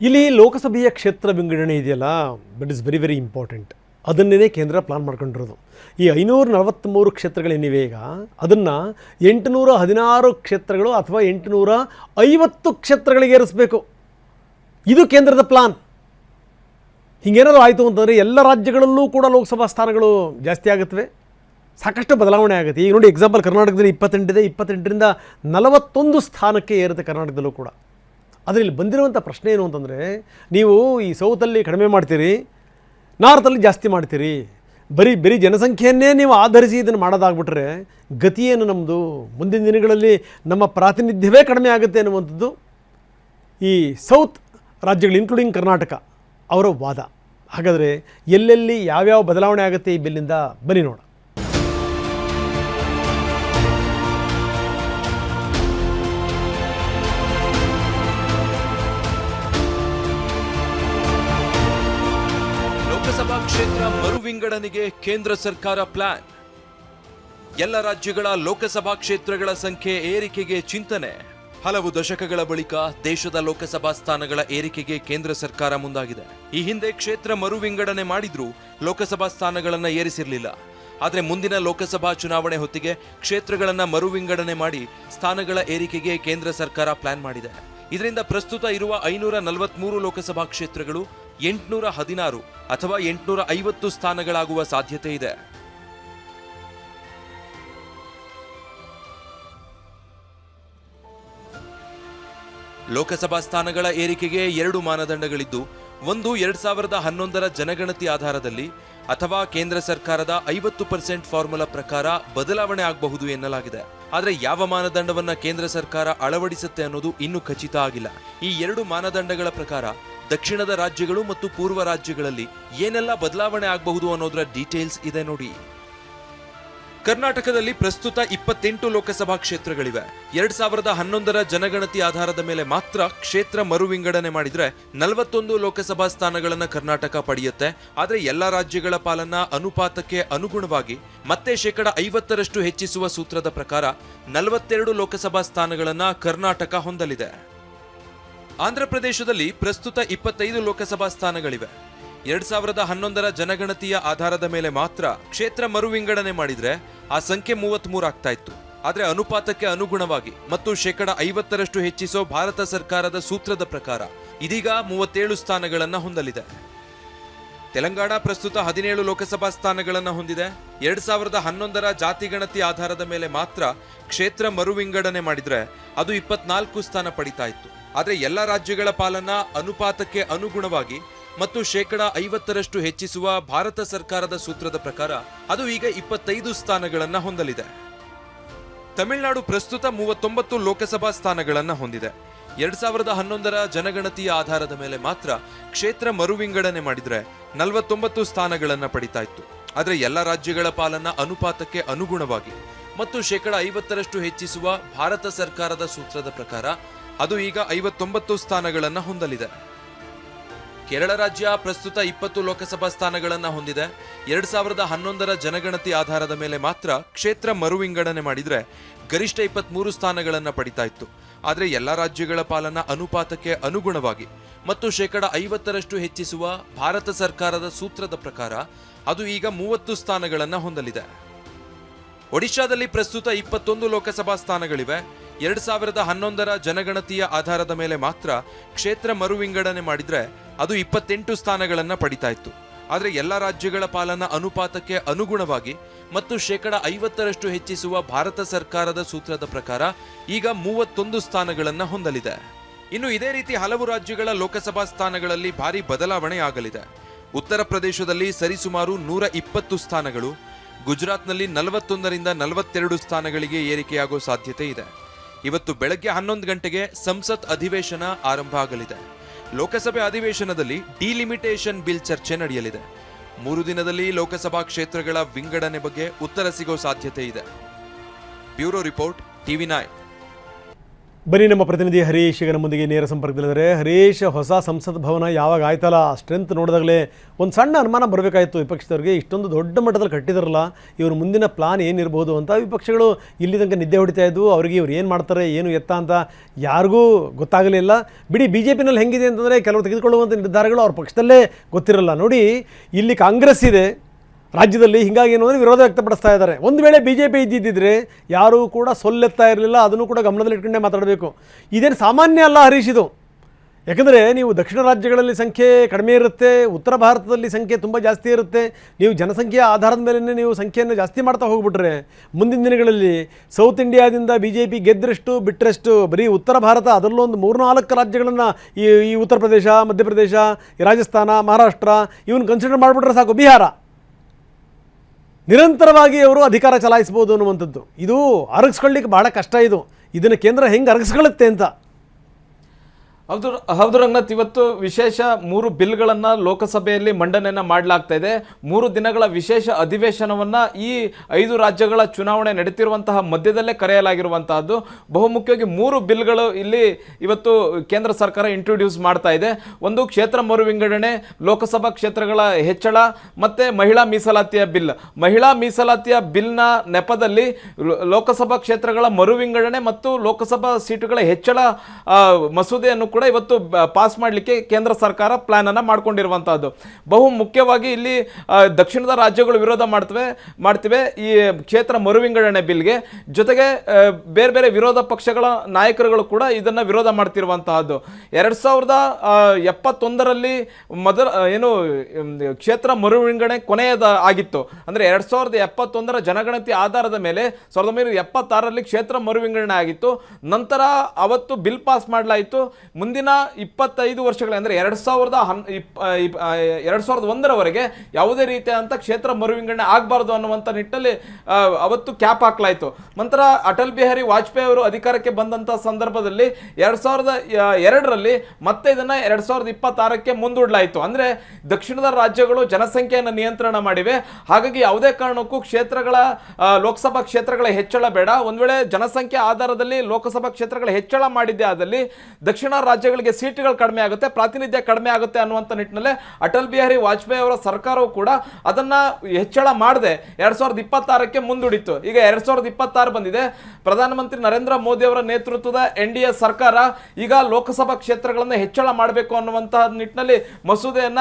ಇಲ್ಲಿ ಲೋಕಸಭೆಯ ಕ್ಷೇತ್ರ ವಿಂಗಡಣೆ ಇದೆಯಲ್ಲ, that is very very important. ಅದನ್ನೇ ಕೇಂದ್ರ ಪ್ಲಾನ್ ಮಾಡ್ಕೊಂಡಿರೋದು. ಈ 543 ಕ್ಷೇತ್ರಗಳೇನಿವೆ ಈಗ, ಅದನ್ನು 816 ಕ್ಷೇತ್ರಗಳು ಅಥವಾ 850 ಕ್ಷೇತ್ರಗಳಿಗೆ ಏರಿಸಬೇಕು. ಇದು ಕೇಂದ್ರದ ಪ್ಲಾನ್. ಹೀಗೇನಾದರೂ ಆಯಿತು ಅಂತಂದರೆ ಎಲ್ಲ ರಾಜ್ಯಗಳಲ್ಲೂ ಕೂಡ ಲೋಕಸಭಾ ಸ್ಥಾನಗಳು ಜಾಸ್ತಿ ಆಗುತ್ತವೆ, ಸಾಕಷ್ಟು ಬದಲಾವಣೆ ಆಗುತ್ತೆ. ಈಗ ನೋಡಿ, ಎಕ್ಸಾಂಪಲ್ ಕರ್ನಾಟಕದಲ್ಲಿ 28 ಇದೆ, 28ರಿಂದ 41 ಸ್ಥಾನಕ್ಕೆ ಏರುತ್ತೆ ಕರ್ನಾಟಕದಲ್ಲೂ ಕೂಡ. ಆದರೆ ಇಲ್ಲಿ ಬಂದಿರುವಂಥ ಪ್ರಶ್ನೆ ಏನು ಅಂತಂದರೆ, ನೀವು ಈ ಸೌತಲ್ಲಿ ಕಡಿಮೆ ಮಾಡ್ತೀರಿ, ನಾರ್ತಲ್ಲಿ ಜಾಸ್ತಿ ಮಾಡ್ತೀರಿ, ಬರೀ ಜನಸಂಖ್ಯೆಯನ್ನೇ ನೀವು ಆಧರಿಸಿ ಇದನ್ನು ಮಾಡೋದಾಗ್ಬಿಟ್ರೆ ಗತಿ ಏನು ನಮ್ಮದು? ಮುಂದಿನ ದಿನಗಳಲ್ಲಿ ನಮ್ಮ ಪ್ರಾತಿನಿಧ್ಯವೇ ಕಡಿಮೆ ಆಗುತ್ತೆ ಅನ್ನುವಂಥದ್ದು ಈ ಸೌತ್ ರಾಜ್ಯಗಳು ಇನ್ಕ್ಲೂಡಿಂಗ್ ಕರ್ನಾಟಕ ಅವರ ವಾದ. ಹಾಗಾದರೆ ಎಲ್ಲೆಲ್ಲಿ ಯಾವ್ಯಾವ ಬದಲಾವಣೆ ಆಗುತ್ತೆ ಈ ಬಿಲ್ಲಿಂದ, ಬನ್ನಿ ನೋಡ. ಲೋಕಸಭಾ ಕ್ಷೇತ್ರ ಮರು ವಿಂಗಡಣೆಗೆ ಕೇಂದ್ರ ಸರ್ಕಾರ ಪ್ಲಾನ್. ಎಲ್ಲ ರಾಜ್ಯಗಳ ಲೋಕಸಭಾ ಕ್ಷೇತ್ರಗಳ ಸಂಖ್ಯೆ ಏರಿಕೆಗೆ ಚಿಂತನೆ. ಹಲವು ದಶಕಗಳ ಬಳಿಕ ದೇಶದ ಲೋಕಸಭಾ ಸ್ಥಾನಗಳ ಏರಿಕೆಗೆ ಕೇಂದ್ರ ಸರ್ಕಾರ ಮುಂದಾಗಿದೆ. ಈ ಹಿಂದೆ ಕ್ಷೇತ್ರ ಮರು ವಿಂಗಡಣೆ ಮಾಡಿದ್ರೂ ಲೋಕಸಭಾ ಸ್ಥಾನಗಳನ್ನ ಏರಿಸಿರಲಿಲ್ಲ. ಆದರೆ ಮುಂದಿನ ಲೋಕಸಭಾ ಚುನಾವಣೆ ಹೊತ್ತಿಗೆ ಕ್ಷೇತ್ರಗಳನ್ನ ಮರು ವಿಂಗಡಣೆ ಮಾಡಿ ಸ್ಥಾನಗಳ ಏರಿಕೆಗೆ ಕೇಂದ್ರ ಸರ್ಕಾರ ಪ್ಲಾನ್ ಮಾಡಿದೆ. ಇದರಿಂದ ಪ್ರಸ್ತುತ ಇರುವ 543 ಲೋಕಸಭಾ ಕ್ಷೇತ್ರಗಳು 816 ಅಥವಾ 850 ಸ್ಥಾನಗಳಾಗುವ ಸಾಧ್ಯತೆ ಇದೆ. ಲೋಕಸಭಾ ಸ್ಥಾನಗಳ ಏರಿಕೆಗೆ 2 ಮಾನದಂಡಗಳಿದ್ದು, ಒಂದು 2011ರ ಜನಗಣತಿ ಆಧಾರದಲ್ಲಿ ಅಥವಾ ಕೇಂದ್ರ ಸರ್ಕಾರದ 50% ಫಾರ್ಮುಲಾ ಪ್ರಕಾರ ಬದಲಾವಣೆ ಆಗಬಹುದು ಎನ್ನಲಾಗಿದೆ. ಆದರೆ ಯಾವ ಮಾನದಂಡವನ್ನ ಕೇಂದ್ರ ಸರ್ಕಾರ ಅಳವಡಿಸುತ್ತೆ ಅನ್ನೋದು ಇನ್ನೂ ಖಚಿತ ಆಗಿಲ್ಲ. ಈ 2 ಮಾನದಂಡಗಳ ಪ್ರಕಾರ ದಕ್ಷಿಣದ ರಾಜ್ಯಗಳು ಮತ್ತು ಪೂರ್ವ ರಾಜ್ಯಗಳಲ್ಲಿ ಏನೆಲ್ಲ ಬದಲಾವಣೆ ಆಗಬಹುದು ಅನ್ನೋದರ ಡೀಟೇಲ್ಸ್ ಇದೆ ನೋಡಿ. ಕರ್ನಾಟಕದಲ್ಲಿ ಪ್ರಸ್ತುತ 28 ಲೋಕಸಭಾ ಕ್ಷೇತ್ರಗಳಿವೆ. 2011ರ ಜನಗಣತಿ ಆಧಾರದ ಮೇಲೆ ಮಾತ್ರ ಕ್ಷೇತ್ರ ಮರು ವಿಂಗಡಣೆ ಮಾಡಿದ್ರೆ 41 ಲೋಕಸಭಾ ಸ್ಥಾನಗಳನ್ನ ಕರ್ನಾಟಕ ಪಡೆಯುತ್ತೆ. ಆದ್ರೆ ಎಲ್ಲಾ ರಾಜ್ಯಗಳ ಪಾಲನ್ನ ಅನುಪಾತಕ್ಕೆ ಅನುಗುಣವಾಗಿ ಮತ್ತೆ 50% ಹೆಚ್ಚಿಸುವ ಸೂತ್ರದ ಪ್ರಕಾರ 42 ಲೋಕಸಭಾ ಸ್ಥಾನಗಳನ್ನ ಕರ್ನಾಟಕ ಹೊಂದಲಿದೆ. ಆಂಧ್ರಪ್ರದೇಶದಲ್ಲಿ ಪ್ರಸ್ತುತ 25 ಲೋಕಸಭಾ ಸ್ಥಾನಗಳಿವೆ. 2011ರ ಜನಗಣತಿಯ ಆಧಾರದ ಮೇಲೆ ಮಾತ್ರ ಕ್ಷೇತ್ರ ಮರು ವಿಂಗಡಣೆ ಮಾಡಿದ್ರೆ ಆ ಸಂಖ್ಯೆ 33 ಆಗ್ತಾ ಇತ್ತು. ಆದ್ರೆ ಅನುಪಾತಕ್ಕೆ ಅನುಗುಣವಾಗಿ ಮತ್ತು 50% ಹೆಚ್ಚಿಸೋ ಭಾರತ ಸರ್ಕಾರದ ಸೂತ್ರದ ಪ್ರಕಾರ ಇದೀಗ 37 ಸ್ಥಾನಗಳನ್ನ ಹೊಂದಲಿದೆ. ತೆಲಂಗಾಣ ಪ್ರಸ್ತುತ 17 ಲೋಕಸಭಾ ಸ್ಥಾನಗಳನ್ನ ಹೊಂದಿದೆ. 2011ರ ಜಾತಿಗಣತಿ ಆಧಾರದ ಮೇಲೆ ಮಾತ್ರ ಕ್ಷೇತ್ರ ಮರು ವಿಂಗಡಣೆ ಮಾಡಿದ್ರೆ ಅದು 24 ಸ್ಥಾನ ಪಡಿತಾ ಇತ್ತು. ಆದ್ರೆ ಎಲ್ಲ ರಾಜ್ಯಗಳ ಪಾಲನ್ನ ಅನುಪಾತಕ್ಕೆ ಅನುಗುಣವಾಗಿ ಮತ್ತು 50% ಹೆಚ್ಚಿಸುವ ಭಾರತ ಸರ್ಕಾರದ ಸೂತ್ರದ ಪ್ರಕಾರ ಅದು ಈಗ 25 ಸ್ಥಾನಗಳನ್ನ ಹೊಂದಲಿದೆ. ತಮಿಳುನಾಡು ಪ್ರಸ್ತುತ 39 ಲೋಕಸಭಾ ಸ್ಥಾನಗಳನ್ನ ಹೊಂದಿದೆ. 2011ರ ಜನಗಣತಿಯ ಆಧಾರದ ಮೇಲೆ ಮಾತ್ರ ಕ್ಷೇತ್ರ ಮರು ವಿಂಗಡಣೆ ಮಾಡಿದ್ರೆ 49 ಸ್ಥಾನಗಳನ್ನ ಪಡಿತಾ ಇತ್ತು. ಆದ್ರೆ ಎಲ್ಲ ರಾಜ್ಯಗಳ ಪಾಲನ್ನ ಅನುಪಾತಕ್ಕೆ ಅನುಗುಣವಾಗಿ ಮತ್ತು 50% ಹೆಚ್ಚಿಸುವ ಭಾರತ ಸರ್ಕಾರದ ಸೂತ್ರದ ಪ್ರಕಾರ ಅದು ಈಗ 59 ಸ್ಥಾನಗಳನ್ನ ಹೊಂದಲಿದೆ. ಕೇರಳ ರಾಜ್ಯ ಪ್ರಸ್ತುತ 20 ಲೋಕಸಭಾ ಸ್ಥಾನಗಳನ್ನ ಹೊಂದಿದೆ. 2011ರ ಜನಗಣತಿ ಆಧಾರದ ಮೇಲೆ ಮಾತ್ರ ಕ್ಷೇತ್ರ ಮರು ವಿಂಗಡಣೆ ಮಾಡಿದ್ರೆ ಗರಿಷ್ಠ 23 ಸ್ಥಾನಗಳನ್ನ ಪಡಿತಾ ಇತ್ತು. ಆದ್ರೆ ಎಲ್ಲಾ ರಾಜ್ಯಗಳ ಪಾಲನ್ನ ಅನುಪಾತಕ್ಕೆ ಅನುಗುಣವಾಗಿ ಮತ್ತು 50% ಹೆಚ್ಚಿಸುವ ಭಾರತ ಸರ್ಕಾರದ ಸೂತ್ರದ ಪ್ರಕಾರ ಅದು ಈಗ 30 ಸ್ಥಾನಗಳನ್ನ ಹೊಂದಲಿದೆ. ಒಡಿಶಾದಲ್ಲಿ ಪ್ರಸ್ತುತ 21 ಲೋಕಸಭಾ ಸ್ಥಾನಗಳಿವೆ. 2011ರ ಜನಗಣತಿಯ ಆಧಾರದ ಮೇಲೆ ಮಾತ್ರ ಕ್ಷೇತ್ರ ಮರು ವಿಂಗಡಣೆ ಮಾಡಿದ್ರೆ ಅದು 28 ಸ್ಥಾನಗಳನ್ನ ಪಡಿತಾ ಇತ್ತು. ಆದ್ರೆ ಎಲ್ಲ ರಾಜ್ಯಗಳ ಪಾಲನ ಅನುಪಾತಕ್ಕೆ ಅನುಗುಣವಾಗಿ ಮತ್ತು 50% ಹೆಚ್ಚಿಸುವ ಭಾರತ ಸರ್ಕಾರದ ಸೂತ್ರದ ಪ್ರಕಾರ ಈಗ 31 ಸ್ಥಾನಗಳನ್ನ ಹೊಂದಲಿದೆ. ಇನ್ನು ಇದೇ ರೀತಿ ಹಲವು ರಾಜ್ಯಗಳ ಲೋಕಸಭಾ ಸ್ಥಾನಗಳಲ್ಲಿ ಭಾರಿ ಬದಲಾವಣೆ ಆಗಲಿದೆ. ಉತ್ತರ ಪ್ರದೇಶದಲ್ಲಿ ಸರಿಸುಮಾರು 120 ಸ್ಥಾನಗಳು, ಗುಜರಾತ್ನಲ್ಲಿ 41ರಿಂದ 42 ಸ್ಥಾನಗಳಿಗೆ ಏರಿಕೆಯಾಗೋ ಸಾಧ್ಯತೆ ಇದೆ. ಇವತ್ತು ಬೆಳಗ್ಗೆ 11 ಗಂಟೆಗೆ ಸಂಸತ್ ಅಧಿವೇಶನ ಆರಂಭ ಆಗಲಿದೆ. ಲೋಕಸಭೆ ಅಧಿವೇಶನದಲ್ಲಿ ಡಿಲಿಮಿಟೇಷನ್ ಬಿಲ್ ಚರ್ಚೆ ನಡೆಯಲಿದೆ. 3 ದಿನದಲ್ಲಿ ಲೋಕಸಭಾ ಕ್ಷೇತ್ರಗಳ ವಿಂಗಡಣೆ ಬಗ್ಗೆ ಉತ್ತರ ಸಿಗೋ ಸಾಧ್ಯತೆ ಇದೆ. Bureau report, TV9. ಬನ್ನಿ ನಮ್ಮ ಪ್ರತಿನಿಧಿ ಹರೀಶ್ ಈಗ ನಮ್ಮೊಂದಿಗೆ ನೇರ ಸಂಪರ್ಕದಲ್ಲಿದ್ದಾರೆ. ಹರೀಶ್, ಹೊಸ ಸಂಸತ್ ಭವನ ಯಾವಾಗ ಆಯ್ತಲ್ಲ ಸ್ಟ್ರೆಂತ್ ನೋಡಿದಾಗಲೇ ಒಂದು ಸಣ್ಣ ಅನುಮಾನ ಬರಬೇಕಾಯಿತು ವಿಪಕ್ಷದವ್ರಿಗೆ. ಇಷ್ಟೊಂದು ದೊಡ್ಡ ಮಟ್ಟದಲ್ಲಿ ಕಟ್ಟಿದಾರಲ್ಲ, ಇವರು ಮುಂದಿನ ಪ್ಲಾನ್ ಏನಿರ್ಬೋದು ಅಂತ. ವಿಪಕ್ಷಗಳು ಇಲ್ಲಿ ತನಕ ನಿದ್ದೆ ಹೊಡಿತಾ ಇದ್ವು, ಅವರಿಗೆ ಇವ್ರು ಏನು ಮಾಡ್ತಾರೆ ಏನು ಎತ್ತ ಅಂತ ಯಾರಿಗೂ ಗೊತ್ತಾಗಲಿಲ್ಲ. ಬಿಡಿ, ಬಿ ಜೆ ಪಿನಲ್ಲಿ ಹೆಂಗಿದೆ ಅಂತಂದರೆ ಕೆಲವರು ತೆಗೆದುಕೊಳ್ಳುವಂಥ ನಿರ್ಧಾರಗಳು ಅವ್ರ ಪಕ್ಷದಲ್ಲೇ ಗೊತ್ತಿರಲ್ಲ. ನೋಡಿ, ಇಲ್ಲಿ ಕಾಂಗ್ರೆಸ್ ಇದೆ ರಾಜ್ಯದಲ್ಲಿ, ಹೀಗಾಗಿ ಏನು ಅಂದರೆ ವಿರೋಧ ವ್ಯಕ್ತಪಡಿಸ್ತಾ ಇದ್ದಾರೆ. ಒಂದು ವೇಳೆ ಬಿ ಜೆ ಪಿ ಇದ್ದಿದ್ದರೆ ಯಾರೂ ಕೂಡ ಸೊಲ್ಲೆತ್ತಾ ಇರಲಿಲ್ಲ, ಅದನ್ನು ಕೂಡ ಗಮನದಲ್ಲಿ ಇಟ್ಕೊಂಡೇ ಮಾತಾಡಬೇಕು. ಇದೇನು ಸಾಮಾನ್ಯ ಅಲ್ಲ ಹರೀಶ್ ಇದು. ಯಾಕಂದರೆ ನೀವು ದಕ್ಷಿಣ ರಾಜ್ಯಗಳಲ್ಲಿ ಸಂಖ್ಯೆ ಕಡಿಮೆ ಇರುತ್ತೆ, ಉತ್ತರ ಭಾರತದಲ್ಲಿ ಸಂಖ್ಯೆ ತುಂಬ ಜಾಸ್ತಿ ಇರುತ್ತೆ. ನೀವು ಜನಸಂಖ್ಯೆಯ ಆಧಾರದ ಮೇಲೆ ನೀವು ಸಂಖ್ಯೆಯನ್ನು ಜಾಸ್ತಿ ಮಾಡ್ತಾ ಹೋಗ್ಬಿಟ್ರೆ ಮುಂದಿನ ದಿನಗಳಲ್ಲಿ ಸೌತ್ ಇಂಡಿಯಾದಿಂದ ಬಿ ಜೆ ಪಿ ಗೆದ್ದರೆಷ್ಟು ಬಿಟ್ಟರೆಷ್ಟು ಬರೀ ಉತ್ತರ ಭಾರತ, ಅದರಲ್ಲೂ ಒಂದು 3-4 ರಾಜ್ಯಗಳನ್ನು ಈ ಉತ್ತರ ಪ್ರದೇಶ, ಮಧ್ಯಪ್ರದೇಶ, ರಾಜಸ್ಥಾನ, ಮಹಾರಾಷ್ಟ್ರ ಇವನ್ನ ಕನ್ಸಿಡರ್ ಮಾಡಿಬಿಟ್ರೆ ಸಾಕು. ಬಿಹಾರ ನಿರಂತರವಾಗಿ ಅವರು ಅಧಿಕಾರ ಚಲಾಯಿಸ್ಬೋದು ಅನ್ನುವಂಥದ್ದು. ಇದು ಅರಗಿಸ್ಕೊಳ್ಳಿಕ್ಕೆ ಭಾಳ ಕಷ್ಟ. ಇದನ್ನು ಕೇಂದ್ರ ಹೆಂಗೆ ಅರಗಿಸ್ಕೊಳ್ಳುತ್ತೆ ಅಂತ. ಹೌದು ರಂಗನಾಥ್, ಇವತ್ತು ವಿಶೇಷ 3 ಬಿಲ್ಗಳನ್ನು ಲೋಕಸಭೆಯಲ್ಲಿ ಮಂಡನೆಯನ್ನು ಮಾಡಲಾಗ್ತಾ ಇದೆ. 3 ದಿನಗಳ ವಿಶೇಷ ಅಧಿವೇಶನವನ್ನು ಈ 5 ರಾಜ್ಯಗಳ ಚುನಾವಣೆ ನಡೀತಿರುವಂತಹ ಮಧ್ಯದಲ್ಲೇ ಕರೆಯಲಾಗಿರುವಂತಹದ್ದು. ಬಹುಮುಖ್ಯವಾಗಿ 3 ಬಿಲ್ಗಳು ಇಲ್ಲಿ ಇವತ್ತು ಕೇಂದ್ರ ಸರ್ಕಾರ ಇಂಟ್ರೊಡ್ಯೂಸ್ ಮಾಡ್ತಾ ಇದೆ. ಒಂದು ಕ್ಷೇತ್ರ ಮರು ವಿಂಗಡಣೆ, ಲೋಕಸಭಾ ಕ್ಷೇತ್ರಗಳ ಹೆಚ್ಚಳ ಮತ್ತು ಮಹಿಳಾ ಮೀಸಲಾತಿಯ ಬಿಲ್. ಮಹಿಳಾ ಮೀಸಲಾತಿಯ ಬಿಲ್ನ ನೆಪದಲ್ಲಿ ಲೋಕಸಭಾ ಕ್ಷೇತ್ರಗಳ ಮರು ವಿಂಗಡಣೆ ಮತ್ತು ಲೋಕಸಭಾ ಸೀಟುಗಳ ಹೆಚ್ಚಳ ಮಸೂದೆಯನ್ನು ಕೂಡ ಇವತ್ತು ಪಾಸ್ ಮಾಡಲಿಕ್ಕೆ ಕೇಂದ್ರ ಸರ್ಕಾರ ಪ್ಲಾನ್ ಅನ್ನು ಮಾಡ್ಕೊಂಡಿರುವಂತಹದ್ದು. ಬಹು ಮುಖ್ಯವಾಗಿ ಇಲ್ಲಿ ದಕ್ಷಿಣದ ರಾಜ್ಯಗಳು ವಿರೋಧ ಮಾಡ್ತಿವೆ ಈ ಕ್ಷೇತ್ರ ಮರು ವಿಂಗಡಣೆ ಬಿಲ್ಗೆ. ಜೊತೆಗೆ ಬೇರೆ ಬೇರೆ ವಿರೋಧ ಪಕ್ಷಗಳ ನಾಯಕರುಗಳು ಕೂಡ ಇದನ್ನ ವಿರೋಧ ಮಾಡ್ತಿರುವಂತಹದ್ದು. 2071ರಲ್ಲಿ ಕ್ಷೇತ್ರ ಮರು ವಿಂಗಡಣೆ ಕೊನೆಯದ ಆಗಿತ್ತು. ಅಂದ್ರೆ 2071ರ ಜನಗಣತಿ ಆಧಾರದ ಮೇಲೆ 1976ರಲ್ಲಿ ಕ್ಷೇತ್ರ ಮರು ವಿಂಗಡಣೆ ಆಗಿತ್ತು. ನಂತರ ಅವತ್ತು ಬಿಲ್ ಪಾಸ್ ಮಾಡಲಾಯಿತು. ಮುಂದಿನ 25 ವರ್ಷಗಳ ಅಂದರೆ 2001ರವರೆಗೆ ಯಾವುದೇ ರೀತಿಯಾದಂಥ ಕ್ಷೇತ್ರ ಮರು ವಿಂಗಡಣೆ ಆಗಬಾರ್ದು ಅನ್ನುವಂಥ ನಿಟ್ಟಿನಲ್ಲಿ ಅವತ್ತು ಕ್ಯಾಪ್ ಹಾಕಲಾಯಿತು. ನಂತರ ಅಟಲ್ ಬಿಹಾರಿ ವಾಜಪೇಯಿ ಅವರು ಅಧಿಕಾರಕ್ಕೆ ಬಂದಂಥ ಸಂದರ್ಭದಲ್ಲಿ 2002ರಲ್ಲಿ ಮತ್ತೆ ಇದನ್ನು 2026ಕ್ಕೆ ಮುಂದೂಡಲಾಯಿತು. ಅಂದರೆ ದಕ್ಷಿಣದ ರಾಜ್ಯಗಳು ಜನಸಂಖ್ಯೆಯನ್ನು ನಿಯಂತ್ರಣ ಮಾಡಿವೆ. ಹಾಗಾಗಿ ಯಾವುದೇ ಕಾರಣಕ್ಕೂ ಲೋಕಸಭಾ ಕ್ಷೇತ್ರಗಳ ಹೆಚ್ಚಳ ಬೇಡ. ಒಂದು ವೇಳೆ ಜನಸಂಖ್ಯೆ ಆಧಾರದಲ್ಲಿ ಲೋಕಸಭಾ ಕ್ಷೇತ್ರಗಳ ಹೆಚ್ಚಳ ಮಾಡಿದ್ದೇ ಆದಲ್ಲಿ ದಕ್ಷಿಣ ರಾಜ್ಯಗಳಿಗೆ ಸೀಟುಗಳು ಕಡಿಮೆ ಆಗುತ್ತೆ, ಪ್ರಾತಿನಿಧ್ಯ ಕಡಿಮೆ ಆಗುತ್ತೆ ಅನ್ನುವಂಥ ನಿಟ್ಟಿನಲ್ಲಿ ಅಟಲ್ ಬಿಹಾರಿ ವಾಜಪೇಯಿ ಅವರ ಸರ್ಕಾರವು ಕೂಡ ಅದನ್ನ ಹೆಚ್ಚಳ ಮಾಡದೆ 2026ಕ್ಕೆ ಮುಂದೂಡಿತ್ತು. ಈಗ 2026 ಬಂದಿದೆ. ಪ್ರಧಾನಮಂತ್ರಿ ನರೇಂದ್ರ ಮೋದಿ ಅವರ ನೇತೃತ್ವದ NDA ಸರ್ಕಾರ ಈಗ ಲೋಕಸಭಾ ಕ್ಷೇತ್ರಗಳನ್ನು ಹೆಚ್ಚಳ ಮಾಡಬೇಕು ಅನ್ನುವಂತಹ ನಿಟ್ಟಿನಲ್ಲಿ ಮಸೂದೆಯನ್ನ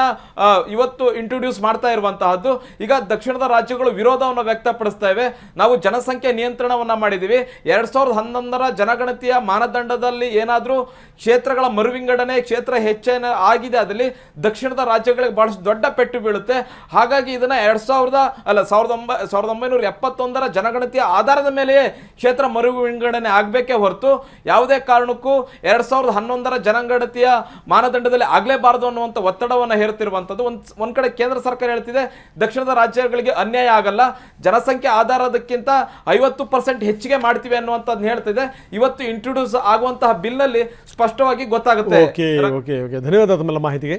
ಇವತ್ತು ಇಂಟ್ರೊಡ್ಯೂಸ್ ಮಾಡ್ತಾ ಇರುವಂತಹದ್ದು. ಈಗ ದಕ್ಷಿಣದ ರಾಜ್ಯಗಳು ವಿರೋಧವನ್ನು ವ್ಯಕ್ತಪಡಿಸ್ತಾ ಇವೆ. ನಾವು ಜನಸಂಖ್ಯೆ ನಿಯಂತ್ರಣವನ್ನ ಮಾಡಿದೀವಿ. 2011ರ ಜನಗಣತಿಯ ಮಾನದಂಡದಲ್ಲಿ ಏನಾದರೂ ಕ್ಷೇತ್ರಗಳ ಮರು ವಿಂಗಡಣೆ, ಕ್ಷೇತ್ರ ಹೆಚ್ಚಳ ಆಗಿದೆ ಅದರಲ್ಲಿ ದಕ್ಷಿಣದ ರಾಜ್ಯಗಳಿಗೆ ಬಹಳಷ್ಟು ದೊಡ್ಡ ಪೆಟ್ಟು ಬೀಳುತ್ತೆ. ಹಾಗಾಗಿ ಇದನ್ನ 1971ರ ಜನಗಣತಿಯ ಆಧಾರದ ಮೇಲೆಯೇ ಕ್ಷೇತ್ರ ಮರು ವಿಂಗಡಣೆ ಆಗಬೇಕೇ ಹೊರತು ಯಾವುದೇ ಕಾರಣಕ್ಕೂ 2011ರ ಜನಗಣತಿಯ ಮಾನದಂಡದಲ್ಲಿ ಆಗಲೇಬಾರದು ಅನ್ನುವಂಥ ಒತ್ತಡವನ್ನು ಹೇರುತ್ತಿರುವಂಥದ್ದು. ಒಂದ್ ಕಡೆ ಕೇಂದ್ರ ಸರ್ಕಾರ ಹೇಳ್ತಿದೆ ದಕ್ಷಿಣದ ರಾಜ್ಯಗಳಿಗೆ ಅನ್ಯಾಯ ಆಗಲ್ಲ, ಜನಸಂಖ್ಯೆ ಆಧಾರದಕ್ಕಿಂತ 50% ಹೆಚ್ಚಿಗೆ ಮಾಡ್ತೀವಿ ಅನ್ನುವಂಥದ್ದು ಹೇಳ್ತಿದೆ. ಇವತ್ತು ಇಂಟ್ರೊಡ್ಯೂಸ್ ಆಗುವಂತಹ ಬಿಲ್ ನಲ್ಲಿ ಸ್ಪಷ್ಟವಾಗಿ ಗೊತ್ತಾಗುತ್ತೆ. ಓಕೆ, ಧನ್ಯವಾದ ತಮ್ಮೆಲ್ಲ ಮಾಹಿತಿಗೆ.